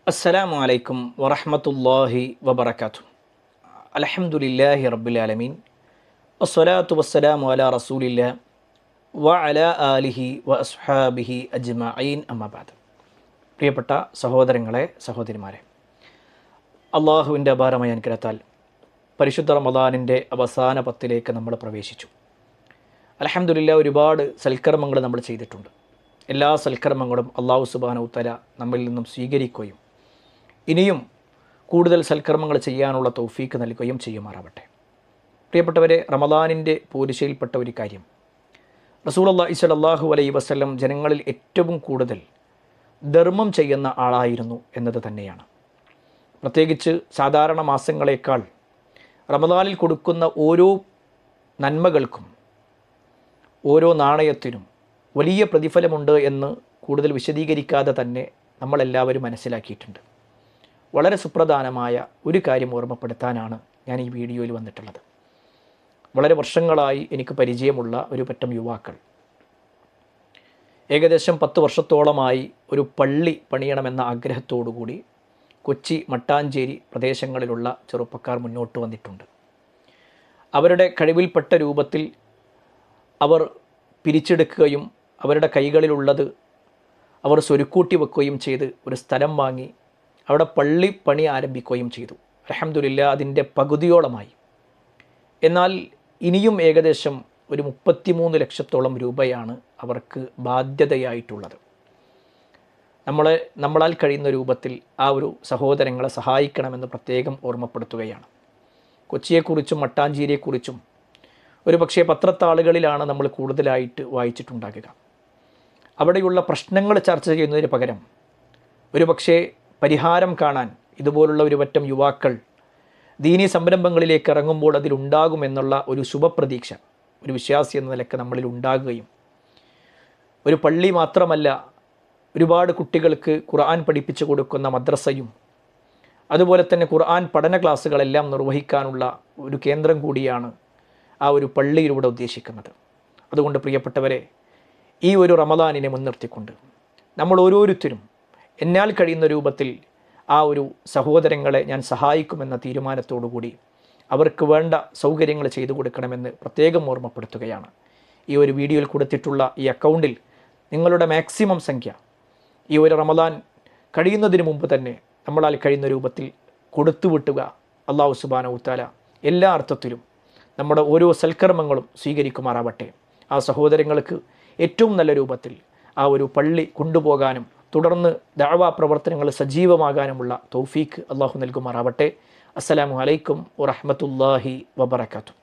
അസ്സലാമു അലൈക്കും വറഹ്മത്തുള്ളാഹി വബറകാതുഹു. അൽഹംദുലില്ലാഹി റബ്ബിൽ ആലമീൻ വസ്സലാത്തു വസ്സലാമു അലാ റസൂലില്ലാഹി വഅലാ ആലിഹി വഅസ്ഹാബിഹി അജ്മഈൻ അമ്മാ ബഅദ്. പ്രിയപ്പെട്ട സഹോദരങ്ങളെ, സഹോദരിമാരെ, അള്ളാഹുവിൻ്റെ അപാരമായ അനുഗ്രഹത്താൽ പരിശുദ്ധ റമദാനിൻ്റെ അവസാന പത്തിലേക്ക് നമ്മൾ പ്രവേശിച്ചു. അൽഹംദുലില്ലാഹ്, ഒരുപാട് സൽക്കർമ്മങ്ങൾ നമ്മൾ ചെയ്തിട്ടുണ്ട്. എല്ലാ സൽക്കർമ്മങ്ങളും അള്ളാഹു സുബ്ഹാനഹു വ തആല നമ്മിൽ നിന്നും സ്വീകരിക്കുകയും ഇനിയും കൂടുതൽ സൽക്കർമ്മങ്ങൾ ചെയ്യാനുള്ള തൗഫീക്ക് നൽകുകയും ചെയ്യുമാറാവട്ടെ. പ്രിയപ്പെട്ടവരെ, റമദാനിൻ്റെ പോരിശയിൽപ്പെട്ട ഒരു കാര്യം, റസൂലുള്ളാഹി സ്വല്ലല്ലാഹു അലൈഹി വസല്ലം ജനങ്ങളിൽ ഏറ്റവും കൂടുതൽ ധർമ്മം ചെയ്യുന്ന ആളായിരുന്നു എന്നത് തന്നെയാണ്. പ്രത്യേകിച്ച് സാധാരണ മാസങ്ങളേക്കാൾ റമദാനിൽ കൊടുക്കുന്ന ഓരോ നന്മകൾക്കും ഓരോ നാണയത്തിനും വലിയ പ്രതിഫലമുണ്ട് എന്ന് കൂടുതൽ വിശദീകരിക്കാതെ തന്നെ നമ്മളെല്ലാവരും മനസ്സിലാക്കിയിട്ടുണ്ട്. വളരെ സുപ്രധാനമായ ഒരു കാര്യം ഓർമ്മപ്പെടുത്താനാണ് ഞാൻ ഈ വീഡിയോയിൽ വന്നിട്ടുള്ളത്. വളരെ വർഷങ്ങളായി എനിക്ക് പരിചയമുള്ള ഒരു പറ്റം യുവാക്കൾ ഏകദേശം 10 വർഷത്തോളമായി ഒരു പള്ളി പണിയണമെന്ന ആഗ്രഹത്തോടുകൂടി കൊച്ചി, മട്ടാഞ്ചേരി പ്രദേശങ്ങളിലുള്ള ചെറുപ്പക്കാർ മുന്നോട്ട് വന്നിട്ടുണ്ട്. അവരുടെ കഴിവിൽപ്പെട്ട രൂപത്തിൽ അവർ പിരിച്ചെടുക്കുകയും അവരുടെ കൈകളിലുള്ളത് അവർ സ്വരുക്കൂട്ടി വെക്കുകയും ചെയ്ത് ഒരു സ്ഥലം വാങ്ങി അവിടെ പള്ളി പണി ആരംഭിക്കുകയും ചെയ്തു. അൽഹംദുലില്ലാഹ്, അതിൻ്റെ പകുതിയോളമായി. എന്നാൽ ഇനിയും ഏകദേശം ഒരു 33 ലക്ഷത്തോളം രൂപയാണ് അവർക്ക് ബാധ്യതയായിട്ടുള്ളത്. നമ്മളാൽ കഴിയുന്ന രൂപത്തിൽ ആ ഒരു സഹോദരങ്ങളെ സഹായിക്കണമെന്ന് പ്രത്യേകം ഓർമ്മപ്പെടുത്തുകയാണ്. കൊച്ചിയെക്കുറിച്ചും മട്ടാഞ്ചേരിയെക്കുറിച്ചും ഒരു പക്ഷേ പത്രത്താളുകളിലാണ് നമ്മൾ കൂടുതലായിട്ട് വായിച്ചിട്ടുണ്ടാകുക. അവിടെയുള്ള പ്രശ്നങ്ങൾ ചർച്ച ചെയ്യുന്നതിന് പകരം ഒരു പക്ഷേ പരിഹാരം കാണാൻ ഇതുപോലുള്ള ഒരു പറ്റം യുവാക്കൾ ദീനീ സംരംഭങ്ങളിലേക്ക് ഇറങ്ങുമ്പോൾ അതിലുണ്ടാകുമെന്നുള്ള ഒരു ശുഭപ്രതീക്ഷ ഒരു വിശ്വാസി എന്ന നിലയ്ക്ക് നമ്മളിൽ ഉണ്ടാകുകയും, ഒരു പള്ളി മാത്രമല്ല, ഒരുപാട് കുട്ടികൾക്ക് ഖുർആൻ പഠിപ്പിച്ചു കൊടുക്കുന്ന മദ്രസയും അതുപോലെ തന്നെ ഖുർആൻ പഠന ക്ലാസ്സുകളെല്ലാം നിർവഹിക്കാനുള്ള ഒരു കേന്ദ്രം കൂടിയാണ് ആ ഒരു പള്ളിയിലൂടെ ഉദ്ദേശിക്കുന്നത്. അതുകൊണ്ട് പ്രിയപ്പെട്ടവരെ, ഈ ഒരു റമദാനിനെ മുൻനിർത്തിക്കൊണ്ട് നമ്മൾ ഓരോരുത്തരും എന്നാൽ കഴിയുന്ന രൂപത്തിൽ ആ ഒരു സഹോദരങ്ങളെ ഞാൻ സഹായിക്കുമെന്ന തീരുമാനത്തോടുകൂടി അവർക്ക് വേണ്ട സൗകര്യങ്ങൾ ചെയ്തു കൊടുക്കണമെന്ന് പ്രത്യേകം ഓർമ്മപ്പെടുത്തുകയാണ്. ഈ ഒരു വീഡിയോയിൽ കൊടുത്തിട്ടുള്ള ഈ അക്കൗണ്ടിൽ നിങ്ങളുടെ മാക്സിമം സംഖ്യ ഈ ഒരു റമദാൻ കഴിയുന്നതിന് മുമ്പ് തന്നെ നമ്മളാൽ കഴിയുന്ന രൂപത്തിൽ കൊടുത്തു വിട്ടുക. അല്ലാഹു സുബ്ഹാനഹു വ തആല എല്ലാ അർത്ഥത്തിലും നമ്മുടെ ഓരോ സൽക്കർമ്മങ്ങളും സ്വീകരിക്കുമാറാവട്ടെ. ആ സഹോദരങ്ങൾക്ക് ഏറ്റവും നല്ല രൂപത്തിൽ ആ ഒരു പള്ളി കൊണ്ടുപോകാനും തുടർന്ന് ദഅവാ പ്രവർത്തനങ്ങൾ സജീവമാകാനുമുള്ള തൗഫീക്ക് അല്ലാഹു നൽകുമാറാവട്ടെ. അസ്സലാമു അലൈക്കും വറഹ്മത്തുള്ളാഹി വബറകാതുഹു.